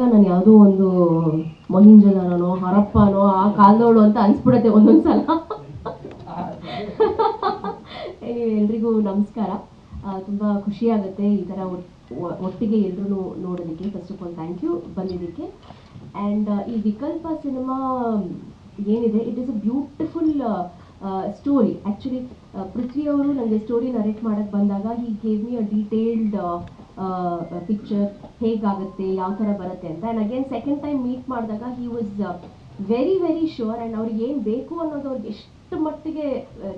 ನಾನು ಯಾವುದೋ ಒಂದು ಮೊಹಿಂಜದಾರನೋ ಹರಪ್ಪನೋ ಆ ಕಾಲದವಳು ಅಂತ ಅನ್ಸ್ಬಿಡತ್ತೆ ಒಂದೊಂದ್ಸಲ. ಎಲ್ರಿಗೂ ನಮಸ್ಕಾರ. ತುಂಬ ಖುಷಿಯಾಗುತ್ತೆ ಈ ಥರ ಒಟ್ಟಿಗೆ ಎಲ್ಲರೂ ನೋಡೋದಕ್ಕೆ. First of all thank you ಬಂದಿದ್ದಕ್ಕೆ. ಆ್ಯಂಡ್ ಈ ವಿಕಲ್ಪ ಸಿನಿಮಾ ಏನಿದೆ, it is a beautiful story. Actually Prithvi ಅವರು ನನಗೆ ಸ್ಟೋರಿ ನರೇಟ್ ಮಾಡೋಕ್ಕೆ ಬಂದಾಗ he gave me a detailed picture, ಹೇಗಾಗುತ್ತೆ, ಯಾವ ಥರ ಬರುತ್ತೆ ಅಂತ. And again second time meet ಮಾಡಿದಾಗ he was very very sure. And ಅವ್ರಿಗೆ ಏನು ಬೇಕು ಅನ್ನೋದು ಅವ್ರಿಗೆ ಎಷ್ಟು ಮಟ್ಟಿಗೆ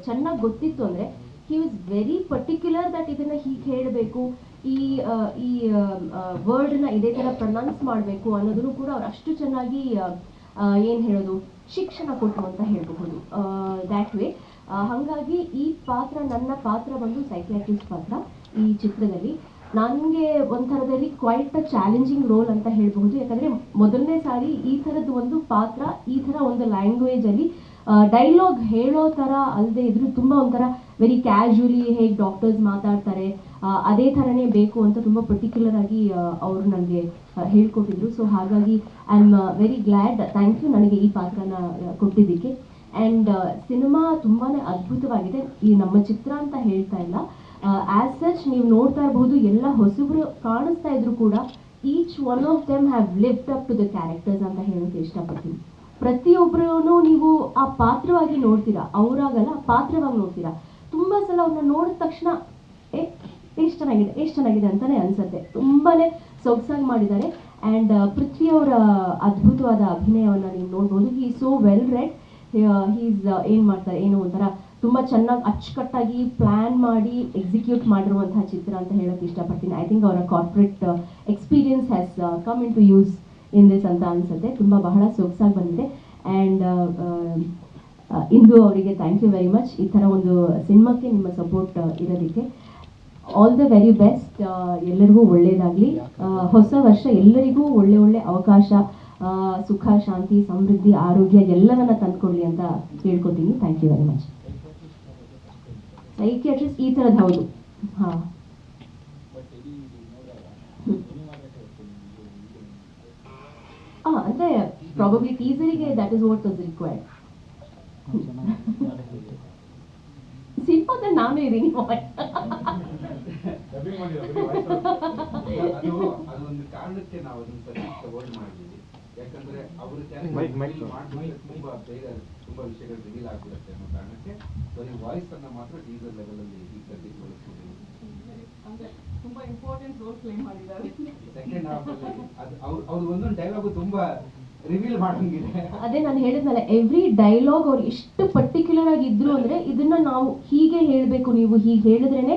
ಚೆನ್ನಾಗಿ ಗೊತ್ತಿತ್ತು ಅಂದರೆ ಹಿ ವಾಸ್ ವೆರಿ ಪರ್ಟಿಕ್ಯುಲರ್ ದಟ್ ಇದನ್ನು ಹೀಗೆ ಹೇಳಬೇಕು, ಈ ವರ್ಡ್ನ ಇದೇ ಥರ ಪ್ರೊನೌನ್ಸ್ ಮಾಡಬೇಕು ಅನ್ನೋದನ್ನು ಕೂಡ ಅವ್ರು ಅಷ್ಟು ಚೆನ್ನಾಗಿ ಏನು ಹೇಳೋದು ಶಿಕ್ಷಣ ಕೊಟ್ಟರು ಅಂತ ಹೇಳಬಹುದು ದ್ಯಾಟ್ ವೇ. ಹಾಗಾಗಿ ಈ ಪಾತ್ರ, ನನ್ನ ಪಾತ್ರ ಬಂದು ಸೈಕಿಯಾಟ್ರಿಸ್ಟ್ ಪಾತ್ರ ಈ ಚಿತ್ರದಲ್ಲಿ. ನನಗೆ ಒಂಥರದಲ್ಲಿ ಕ್ವೈಟ್ ಅ ಚಾಲೆಂಜಿಂಗ್ ರೋಲ್ ಅಂತ ಹೇಳಬಹುದು. ಯಾಕಂದರೆ ಮೊದಲನೇ ಸಾರಿ ಈ ಥರದ್ದು ಒಂದು ಪಾತ್ರ ಈ ಥರ ಒಂದು ಲ್ಯಾಂಗ್ವೇಜಲ್ಲಿ ಡೈಲಾಗ್ ಹೇಳೋ ಥರ ಅಲ್ಲದೆ ಇದ್ರೂ ತುಂಬ ಒಂಥರ ವೆರಿ ಕ್ಯಾಶುವಲಿ ಹೇಗೆ ಡಾಕ್ಟರ್ಸ್ ಮಾತಾಡ್ತಾರೆ ಅದೇ ಥರನೇ ಬೇಕು ಅಂತ ತುಂಬ ಪರ್ಟಿಕ್ಯುಲರ್ ಆಗಿ ಅವರು ನನಗೆ ಹೇಳ್ಕೊಟ್ಟಿದ್ರು. ಸೊ ಹಾಗಾಗಿ I am very glad. Thank you ನನಗೆ ಈ ಪಾತ್ರನ ಕೊಟ್ಟಿದ್ದಕ್ಕೆ. ಆ್ಯಂಡ್ ಸಿನಿಮಾ ತುಂಬಾ ಅದ್ಭುತವಾಗಿದೆ. ಈ ನಮ್ಮ ಚಿತ್ರ ಅಂತ ಹೇಳ್ತಾ ಇಲ್ಲ, ಆಸ್ ಸಚ್ ನೀವು ನೋಡ್ತಾ ಇರಬಹುದು, ಎಲ್ಲ ಹೊಸಬ್ರು ಕಾಣಿಸ್ತಾ ಇದ್ರು ಕೂಡ each one of them have lived up to the characters ಅಂತ ಹೇಳೋಕ್ಕೆ ಇಷ್ಟಪಡ್ತೀನಿ. ಪ್ರತಿಯೊಬ್ಬರೂ ನೀವು ಆ ಪಾತ್ರವಾಗಿ ನೋಡ್ತೀರಾ, ಅವರಾಗಲ್ಲ ಪಾತ್ರವಾಗಿ ನೋಡ್ತೀರಾ. ತುಂಬ ಸಲ ಅವ್ರನ್ನ ನೋಡಿದ ತಕ್ಷಣ ಎಷ್ಟು ಚೆನ್ನಾಗಿದೆ ಎಷ್ಟು ಚೆನ್ನಾಗಿದೆ ಅಂತಲೇ ಅನಿಸುತ್ತೆ. ತುಂಬಾ ಸೊಗಸಾಗಿ ಮಾಡಿದ್ದಾರೆ. ಆ್ಯಂಡ್ ಪೃಥ್ವಿ ಅವರ ಅದ್ಭುತವಾದ ಅಭಿನಯವನ್ನು ನೀವು ನೋಡ್ಬೋದು. He so well read. He's ಏನು ಮಾಡ್ತಾರೆ, ಏನು ಒಂಥರ ತುಂಬ ಚೆನ್ನಾಗಿ ಅಚ್ಚುಕಟ್ಟಾಗಿ ಪ್ಲ್ಯಾನ್ ಮಾಡಿ ಎಕ್ಸಿಕ್ಯೂಟ್ ಮಾಡಿರುವಂತಹ ಚಿತ್ರ ಅಂತ ಹೇಳೋಕ್ಕೆ ಇಷ್ಟಪಡ್ತೀನಿ. ಐ ಥಿಂಕ್ ಅವರ corporate experience has come into use in this ಅಂತ ಅನಿಸುತ್ತೆ. ತುಂಬ ಬಹಳ ಸೊಗಸಾಗಿ ಬಂದಿದೆ. ಆ್ಯಂಡ್ ಇಂದು ಅವರಿಗೆ ಥ್ಯಾಂಕ್ ಯು ವೆರಿ ಮಚ್. ಈ ಥರ ಒಂದು ಸಿನಿಮಾಕ್ಕೆ ನಿಮ್ಮ ಸಪೋರ್ಟ್ ಇರೋದಕ್ಕೆ. All the very best. ಎಲ್ಲರಿಗೂ ಒಳ್ಳೆಯದಾಗಲಿ. ಹೊಸ ವರ್ಷ ಎಲ್ಲರಿಗೂ ಒಳ್ಳೆ ಒಳ್ಳೆ ಅವಕಾಶ, ಸುಖ, ಶಾಂತಿ, ಸಮೃದ್ಧಿ, ಆರೋಗ್ಯ ಎಲ್ಲವನ್ನ ತಂದ್ಕೊಡ್ಲಿ ಅಂತ ಕೇಳ್ಕೊತೀನಿ. Thank you very much. Psychiatrist ಈ ಥರದ್ದು ಹೌದು. ಹಾಂ, ಅಂದರೆ ಪ್ರಾಬಬ್ಲಿ ಟೀಸರಿಗೆ that is what was required. ಸಿನಿಮಾದಲ್ಲಿ ನಾನೇ ಇದ್ದೀನಿ. ಅದೊಂದು ಕಾರಣಕ್ಕೆ ನಾವು ಅದನ್ನ ಹೋಲ್ಡ್ ಮಾಡಿದ್ದೀವಿ. ಯಾಕಂದ್ರೆ ಅವರು ತುಂಬಾ ಬೇಗ ತುಂಬಾ ವಿಷಯಗಳು ರಿವೀಲ್ ಆಗ್ಬಿಡುತ್ತೆ ಅನ್ನೋ ಕಾರಣಕ್ಕೆ ಬರೀ ವಾಯ್ಸ್ ಅನ್ನ ಮಾತ್ರ ಟೀಸರ್ ಲೆವೆಲ್ ಅಲ್ಲಿ ಈ ಕಟ್ಟಿಗೆ ಬಳಸ್ಕೊಂಡಿದ್ದೀವಿ. ತುಂಬಾ ಇಂಪಾರ್ಟೆಂಟ್ ರೋಲ್ ಪ್ಲೇ ಮಾಡಿದ್ದಾರೆ ಸೆಕೆಂಡ್ ಹಾಫ್ ಅಲ್ಲಿ. ಅವ್ರು ಒಂದೊಂದು ಡೈಲಾಗು ತುಂಬಾ ರಿವೀಲ್ ಮಾಡಂಗಿದೆ. ಅದೇ ನಾನು ಹೇಳಿದ್ನಲ್ಲ, ಎವ್ರಿ ಡೈಲಾಗ್ ಅವ್ರು ಎಷ್ಟು ಪರ್ಟಿಕ್ಯುಲರ್ ಆಗಿ ಇದ್ರು ಅಂದ್ರೆ ಇದನ್ನ ನಾವು ಹೀಗೆ ಹೇಳಬೇಕು, ನೀವು ಹೀಗೆ ಹೇಳಿದ್ರೇನೆ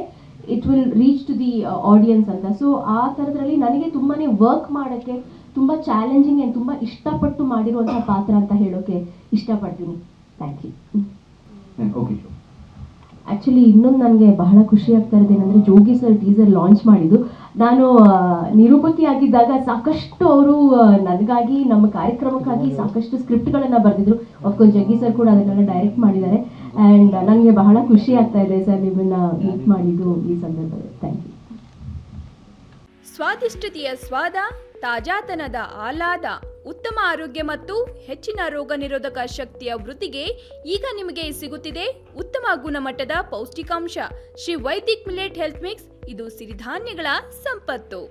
it will reach to the audience ಅಂತ. ಸೊ ಆ ಥರದ್ರಲ್ಲಿ ನನಗೆ ತುಂಬಾನೇ ವರ್ಕ್ ಮಾಡೋಕ್ಕೆ ತುಂಬ ಚಾಲೆಂಜಿಂಗ್ ಆ್ಯಂಡ್ ತುಂಬ ಇಷ್ಟಪಟ್ಟು ಮಾಡಿರುವಂತಹ ಪಾತ್ರ ಅಂತ ಹೇಳೋಕೆ ಇಷ್ಟಪಡ್ತೀನಿ. Thank you. ಆ್ಯಕ್ಚುಲಿ ಇನ್ನೊಂದು ನನಗೆ ಬಹಳ ಖುಷಿ ಆಗ್ತಾ ಇರೋದೇನೆಂದರೆ, ಜೋಗಿ ಸರ್ ಟೀಸರ್ ಲಾಂಚ್ ಮಾಡಿದ್ದು ನಾನು ನಿರೂಪಕಿ ಆಗಿದ್ದಾಗ ಸಾಕಷ್ಟು ಅವರು ನನಗಾಗಿ ನಮ್ಮ ಕಾರ್ಯಕ್ರಮಕ್ಕಾಗಿ ಸಾಕಷ್ಟು ಸ್ಕ್ರಿಪ್ಟ್ಗಳನ್ನು ಬರೆದಿದ್ರು. ಅಫ್ಕೋರ್ಸ್ ಜಗ್ಗಿ ಸರ್ ಕೂಡ ಅದನ್ನೆಲ್ಲ ಡೈರೆಕ್ಟ್ ಮಾಡಿದ್ದಾರೆ. ಆ್ಯಂಡ್ ನನಗೆ ಬಹಳ ಖುಷಿ ಆಗ್ತಾ ಇದೆ ಸರ್ ನಿಮ್ಮನ್ನ ಮೀಟ್ ಮಾಡಿದ್ದು ಈ ಸಂದರ್ಭದಲ್ಲಿ. Thank you. ಸ್ವಾದಿಷ್ಟತೆಯ ಸ್ವಾದ, ತಾಜಾತನದ ಆಹ್ಲಾದ, ಉತ್ತಮ ಆರೋಗ್ಯ ಮತ್ತು ಹೆಚ್ಚಿನ ರೋಗ ನಿರೋಧಕ ಶಕ್ತಿಯ ವೃದ್ಧಿಗೆ ಈಗ ನಿಮಗೆ ಸಿಗುತ್ತಿದೆ ಉತ್ತಮ ಗುಣಮಟ್ಟದ ಪೌಷ್ಟಿಕಾಂಶ Shri Vaidik millet health mix. ಇದು ಸಿರಿಧಾನ್ಯಗಳ ಸಂಪತ್ತು.